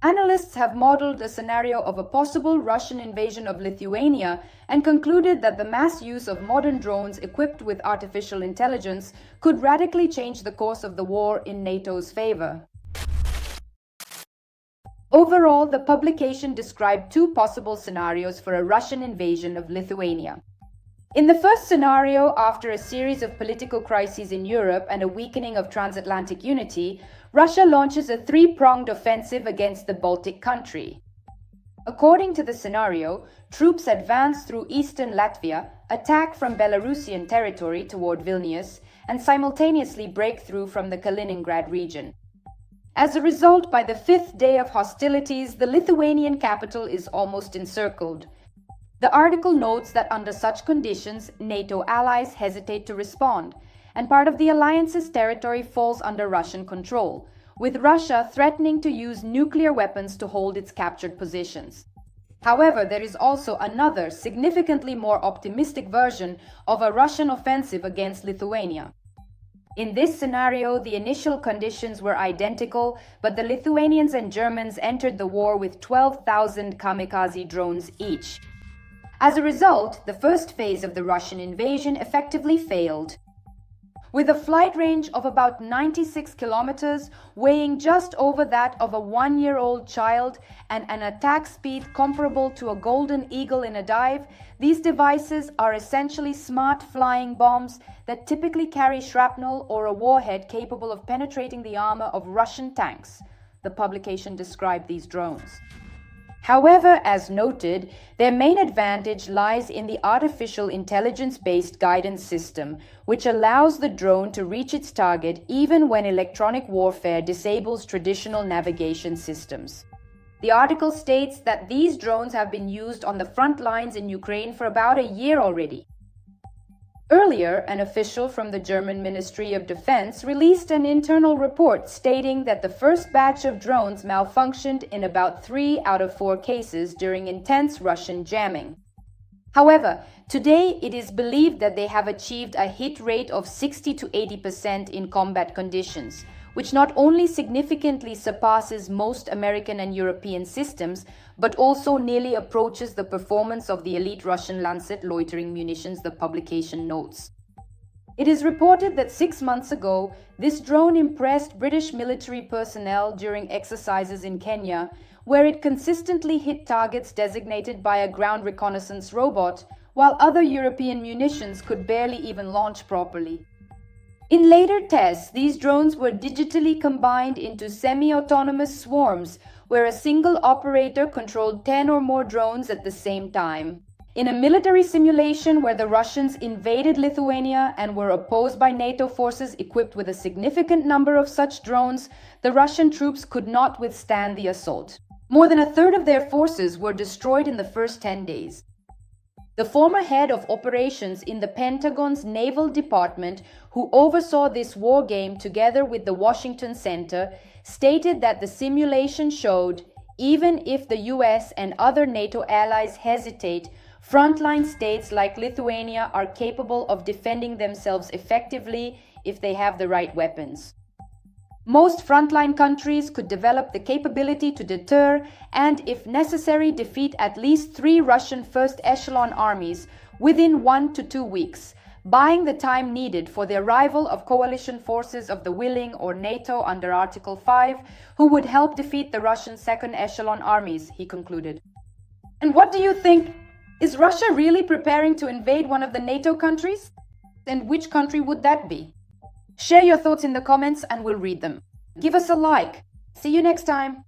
Analysts have modeled a scenario of a possible Russian invasion of Lithuania and concluded that the mass use of modern drones equipped with artificial intelligence could radically change the course of the war in NATO's favor. Overall, the publication described two possible scenarios for a Russian invasion of Lithuania. In the first scenario, after a series of political crises in Europe and a weakening of transatlantic unity, Russia launches a three-pronged offensive against the Baltic country. According to the scenario, troops advance through eastern Latvia, attack from Belarusian territory toward Vilnius, and simultaneously break through from the Kaliningrad region. As a result, by the fifth day of hostilities, the Lithuanian capital is almost encircled. The article notes that under such conditions, NATO allies hesitate to respond, and part of the alliance's territory falls under Russian control, with Russia threatening to use nuclear weapons to hold its captured positions. However, there is also another, significantly more optimistic version of a Russian offensive against Lithuania. In this scenario, the initial conditions were identical, but the Lithuanians and Germans entered the war with 12,000 kamikaze drones each. As a result, the first phase of the Russian invasion effectively failed. With a flight range of about 96 kilometers, weighing just over that of a one-year-old child, and an attack speed comparable to a golden eagle in a dive, these devices are essentially smart flying bombs that typically carry shrapnel or a warhead capable of penetrating the armor of Russian tanks. The publication described these drones. However, as noted, their main advantage lies in the artificial intelligence-based guidance system, which allows the drone to reach its target even when electronic warfare disables traditional navigation systems. The article states that these drones have been used on the front lines in Ukraine for about a year already. Earlier, an official from the German Ministry of Defense released an internal report stating that the first batch of drones malfunctioned in about 3 out of 4 cases during intense Russian jamming. However, today it is believed that they have achieved a hit rate of 60 to 80% in combat conditions, which not only significantly surpasses most American and European systems, but also nearly approaches the performance of the elite Russian Lancet loitering munitions, the publication notes. It is reported that 6 months ago, this drone impressed British military personnel during exercises in Kenya, where it consistently hit targets designated by a ground reconnaissance robot, while other European munitions could barely even launch properly. In later tests, these drones were digitally combined into semi-autonomous swarms, where a single operator controlled 10 or more drones at the same time. In a military simulation where the Russians invaded Lithuania and were opposed by NATO forces equipped with a significant number of such drones, the Russian troops could not withstand the assault. More than a third of their forces were destroyed in the first 10 days. The former head of operations in the Pentagon's Naval Department, who oversaw this war game together with the Washington Center, stated that the simulation showed, even if the US and other NATO allies hesitate, frontline states like Lithuania are capable of defending themselves effectively if they have the right weapons. Most frontline countries could develop the capability to deter and, if necessary, defeat at least 3 Russian first echelon armies within 1 to 2 weeks, buying the time needed for the arrival of coalition forces of the willing or NATO under Article 5, who would help defeat the Russian second echelon armies, he concluded. And what do you think? Is Russia really preparing to invade one of the NATO countries? And which country would that be? Share your thoughts in the comments and we'll read them. Give us a like. See you next time.